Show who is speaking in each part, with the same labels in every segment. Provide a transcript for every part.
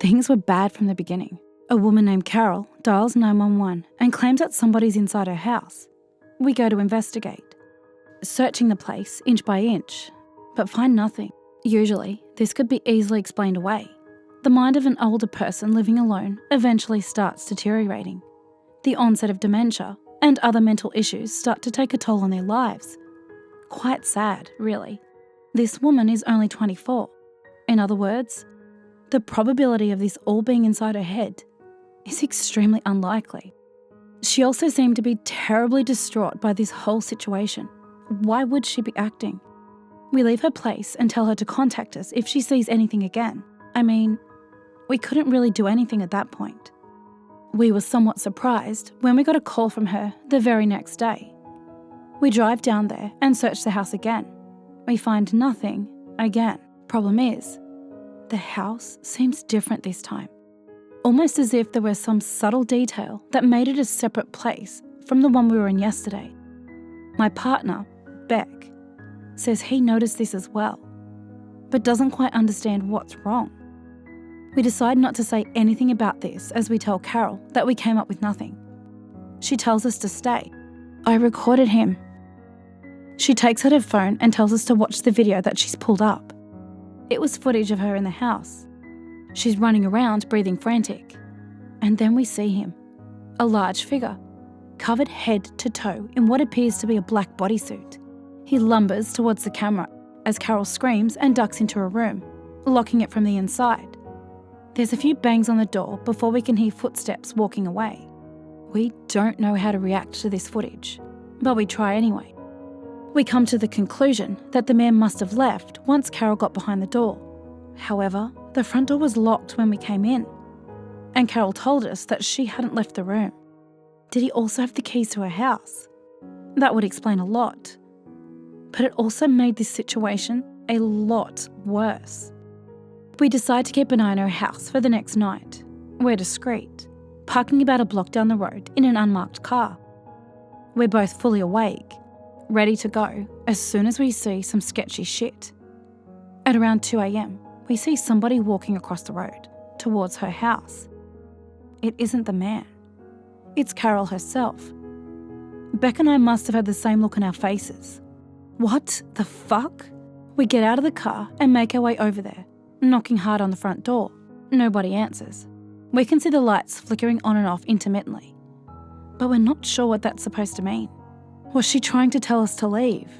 Speaker 1: Things were bad from the beginning. A woman named Carol dials 911 and claims that somebody's inside her house. We go to investigate, searching the place inch by inch, but find nothing. Usually, this could be easily explained away. The mind of an older person living alone eventually starts deteriorating. The onset of dementia and other mental issues start to take a toll on their lives. Quite sad, really. This woman is only 24. In other words, the probability of this all being inside her head is extremely unlikely. She also seemed to be terribly distraught by this whole situation. Why would she be acting? We leave her place and tell her to contact us if she sees anything again. I mean, we couldn't really do anything at that point. We were somewhat surprised when we got a call from her the very next day. We drive down there and search the house again. We find nothing again. Problem is, the house seems different this time. Almost as if there was some subtle detail that made it a separate place from the one we were in yesterday. My partner, Beck, says he noticed this as well, but doesn't quite understand what's wrong. We decide not to say anything about this as we tell Carol that we came up with nothing. She tells us to stay. I recorded him. She takes out her phone and tells us to watch the video that she's pulled up. It was footage of her in the house. She's running around, breathing frantic. And then we see him, a large figure, covered head to toe in what appears to be a black bodysuit. He lumbers towards the camera as Carol screams and ducks into a room, locking it from the inside. There's a few bangs on the door before we can hear footsteps walking away. We don't know how to react to this footage, but we try anyway. We come to the conclusion that the man must have left once Carol got behind the door. However, the front door was locked when we came in, and Carol told us that she hadn't left the room. Did he also have the keys to her house? That would explain a lot. But it also made this situation a lot worse. We decide to keep an eye on her house for the next night. We're discreet, parking about a block down the road in an unmarked car. We're both fully awake, ready to go as soon as we see some sketchy shit. At around 2 a.m, we see somebody walking across the road towards her house. It isn't the man. It's Carol herself. Beck and I must have had the same look on our faces. What the fuck? We get out of the car and make our way over there, knocking hard on the front door. Nobody answers. We can see the lights flickering on and off intermittently, but we're not sure what that's supposed to mean. Was she trying to tell us to leave?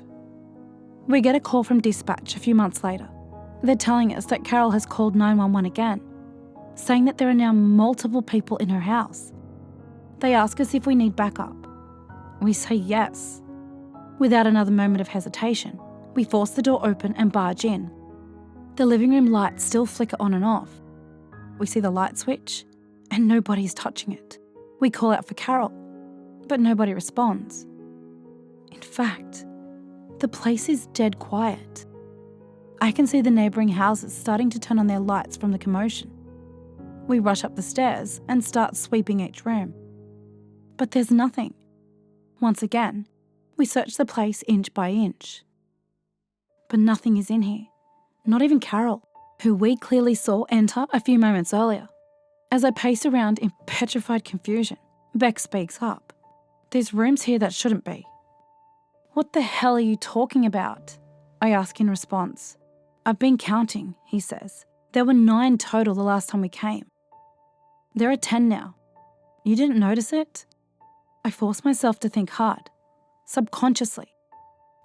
Speaker 1: We get a call from dispatch a few months later. They're telling us that Carol has called 911 again, saying that there are now multiple people in her house. They ask us if we need backup. We say yes. Without another moment of hesitation, we force the door open and barge in. The living room lights still flicker on and off. We see the light switch, and nobody's touching it. We call out for Carol, but nobody responds. In fact, the place is dead quiet. I can see the neighbouring houses starting to turn on their lights from the commotion. We rush up the stairs and start sweeping each room. But there's nothing. Once again, we search the place inch by inch. But nothing is in here. Not even Carol, who we clearly saw enter a few moments earlier. As I pace around in petrified confusion, Beck speaks up. There's rooms here that shouldn't be. What the hell are you talking about? I ask in response. I've been counting, he says. There were 9 total the last time we came. There are 10 now. You didn't notice it? I forced myself to think hard, subconsciously.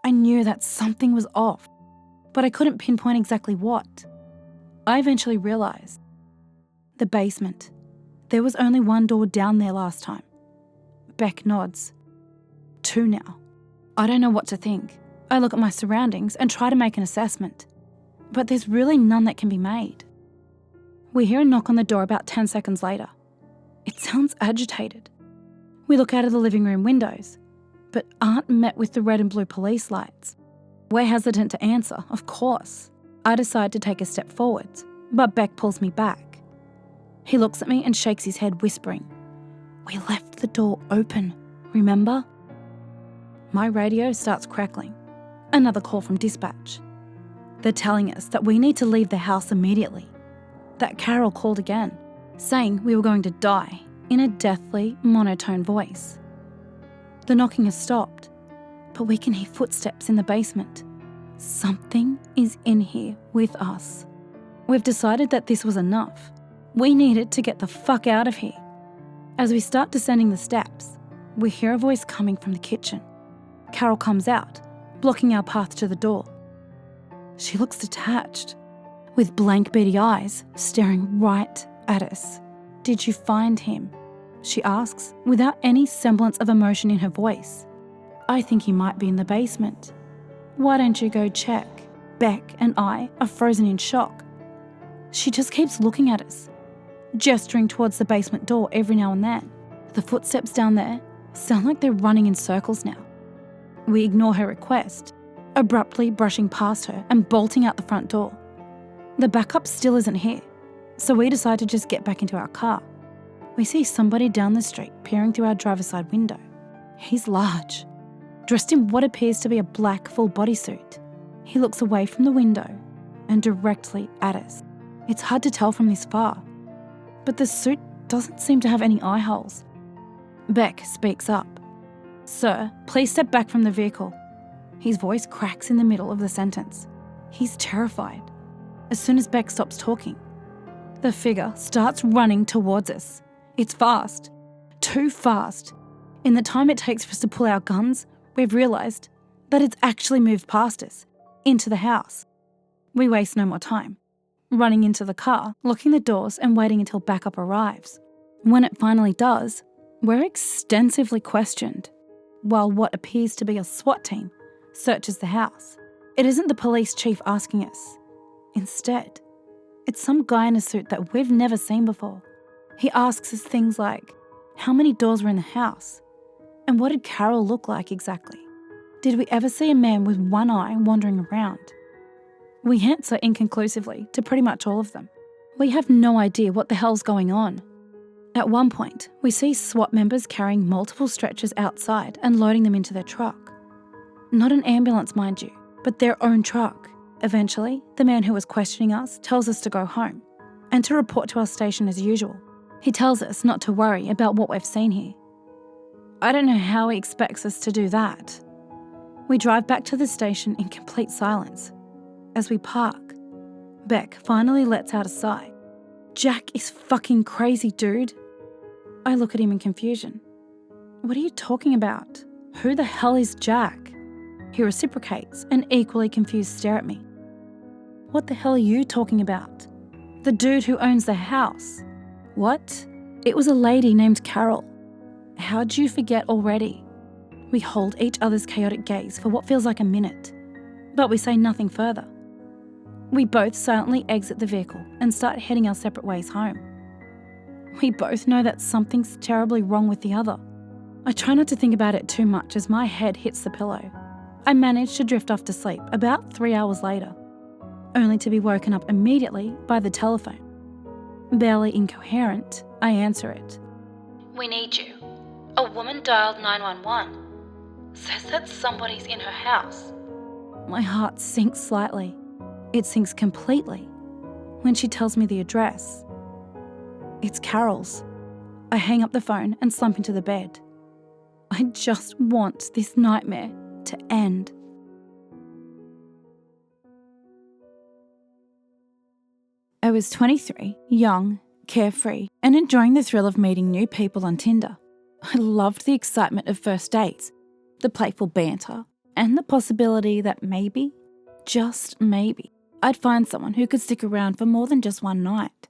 Speaker 1: I knew that something was off, but I couldn't pinpoint exactly what. I eventually realised. The basement. There was only 1 door down there last time. Beck nods. 2 now. I don't know what to think. I look at my surroundings and try to make an assessment, but there's really none that can be made. We hear a knock on the door about 10 seconds later. It sounds agitated. We look out of the living room windows, but aren't met with the red and blue police lights. We're hesitant to answer, of course. I decide to take a step forwards, but Beck pulls me back. He looks at me and shakes his head, whispering, "We left the door open, remember?" My radio starts crackling. Another call from dispatch. They're telling us that we need to leave the house immediately. that Carol called again, saying we were going to die in a deathly, monotone voice. The knocking has stopped, but we can hear footsteps in the basement. Something is in here with us. We've decided that this was enough. We needed to get the fuck out of here. As we start descending the steps, we hear a voice coming from the kitchen. Carol comes out, blocking our path to the door. She looks detached, with blank beady eyes staring right at us. "Did you find him?" she asks, without any semblance of emotion in her voice. "I think he might be in the basement. Why don't you go check?" Beck and I are frozen in shock. She just keeps looking at us, gesturing towards the basement door every now and then. The footsteps down there sound like they're running in circles now. We ignore her request, abruptly brushing past her and bolting out the front door. The backup still isn't here, so we decide to just get back into our car. We see somebody down the street peering through our driver's side window. He's large, dressed in what appears to be a black full bodysuit. He looks away from the window and directly at us. It's hard to tell from this far, but the suit doesn't seem to have any eye holes. Beck speaks up. "Sir, please step back from the vehicle." His voice cracks in the middle of the sentence. He's terrified. As soon as Beck stops talking, the figure starts running towards us. It's fast. Too fast. In the time it takes for us to pull our guns, we've realised that it's actually moved past us, into the house. We waste no more time, running into the car, locking the doors and waiting until backup arrives. When it finally does, we're extensively questioned, while what appears to be a SWAT team searches the house. It isn't the police chief asking us. Instead, it's some guy in a suit that we've never seen before. He asks us things like, how many doors were in the house? And what did Carol look like exactly? Did we ever see a man with one eye wandering around? We answer inconclusively to pretty much all of them. We have no idea what the hell's going on. At one point, we see SWAT members carrying multiple stretchers outside and loading them into their truck. Not an ambulance, mind you, but their own truck. Eventually, the man who was questioning us tells us to go home and to report to our station as usual. He tells us not to worry about what we've seen here. I don't know how he expects us to do that. We drive back to the station in complete silence. As we park, Beck finally lets out a sigh. "Jack is fucking crazy, dude." I look at him in confusion. "What are you talking about? Who the hell is Jack?" He reciprocates an equally confused stare at me. "What the hell are you talking about?" "The dude who owns the house." "What?" "It was a lady named Carol." "How'd you forget already?" We hold each other's chaotic gaze for what feels like a minute, but we say nothing further. We both silently exit the vehicle and start heading our separate ways home. We both know that something's terribly wrong with the other. I try not to think about it too much as my head hits the pillow. I manage to drift off to sleep about 3 hours later, only to be woken up immediately by the telephone. Barely incoherent, I answer it. "We need you. A woman dialed 911. Says that somebody's in her house." My heart sinks slightly. It sinks completely when she tells me the address. It's Carol's. I hang up the phone and slump into the bed. I just want this nightmare to end. I was 23, young, carefree, and enjoying the thrill of meeting new people on Tinder. I loved the excitement of first dates, the playful banter, and the possibility that maybe, just maybe, I'd find someone who could stick around for more than just one night.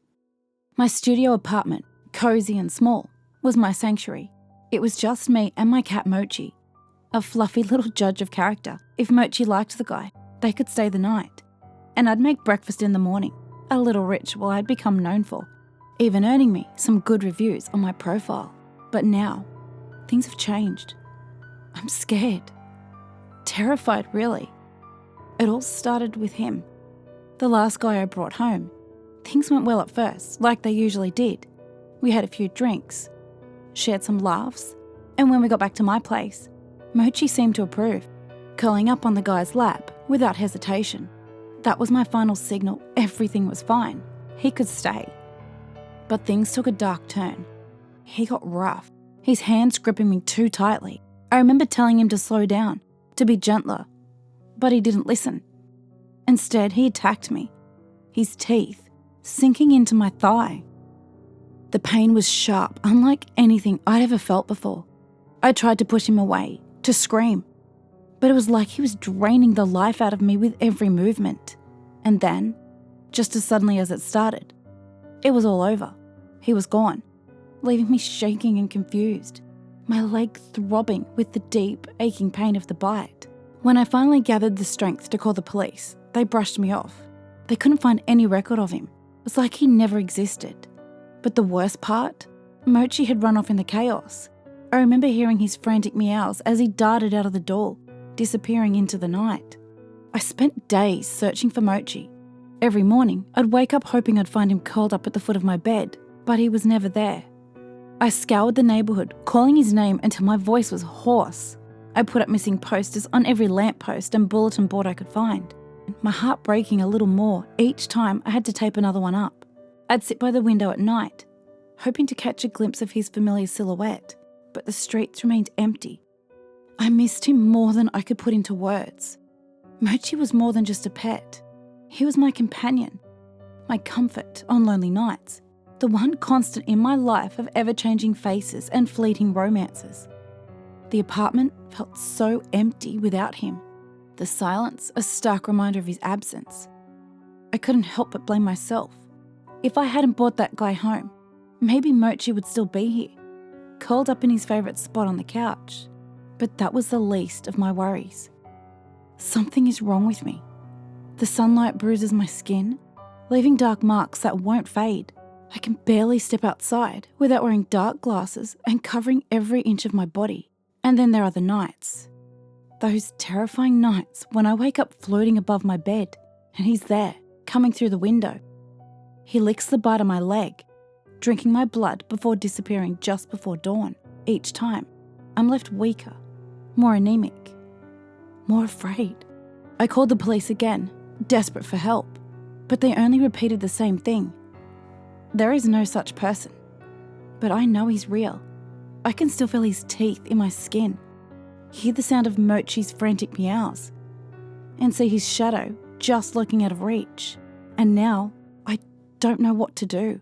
Speaker 1: My studio apartment, cozy and small, was my sanctuary. It was just me and my cat Mochi, a fluffy little judge of character. If Mochi liked the guy, they could stay the night. And I'd make breakfast in the morning, a little ritual I'd become known for, even earning me some good reviews on my profile. But now, things have changed. I'm scared. Terrified, really. It all started with him. The last guy I brought home. Things went well at first, like they usually did. We had a few drinks, shared some laughs, and when we got back to my place, Mochi seemed to approve, curling up on the guy's lap without hesitation. That was my final signal everything was fine. he could stay. But things took a dark turn. He got rough, his hands gripping me too tightly. I remember telling him to slow down, to be gentler, but he didn't listen. Instead, he attacked me, his teeth sinking into my thigh. The pain was sharp, unlike anything I'd ever felt before. I tried to push him away, to scream, but it was like he was draining the life out of me with every movement. And then, just as suddenly as it started, it was all over. He was gone, leaving me shaking and confused, my leg throbbing with the deep, aching pain of the bite. When I finally gathered the strength to call the police, they brushed me off. They couldn't find any record of him. It was like he never existed. But the worst part? Mochi had run off in the chaos. I remember hearing his frantic meows as he darted out of the door, disappearing into the night. I spent days searching for Mochi. Every morning, I'd wake up hoping I'd find him curled up at the foot of my bed, but he was never there. I scoured the neighbourhood, calling his name until my voice was hoarse. I put up missing posters on every lamppost and bulletin board I could find, my heart breaking a little more each time I had to tape another one up. I'd sit by the window at night, hoping to catch a glimpse of his familiar silhouette, but the streets remained empty. I missed him more than I could put into words. Mochi was more than just a pet. He was my companion, my comfort on lonely nights, the one constant in my life of ever-changing faces and fleeting romances. The apartment felt so empty without him. The silence, a stark reminder of his absence. I couldn't help but blame myself. If I hadn't brought that guy home, maybe Mochi would still be here, curled up in his favourite spot on the couch. But that was the least of my worries. Something is wrong with me. The sunlight bruises my skin, leaving dark marks that won't fade. I can barely step outside without wearing dark glasses and covering every inch of my body. And then there are the nights. Those terrifying nights when I wake up floating above my bed and he's there, coming through the window. He licks the bite of my leg, drinking my blood before disappearing just before dawn. Each time, I'm left weaker, more anemic, more afraid. I called the police again, desperate for help, but they only repeated the same thing. There is no such person, but I know he's real. I can still feel his teeth in my skin, hear the sound of Mochi's frantic meows, and see his shadow just looking out of reach. And now, I don't know what to do.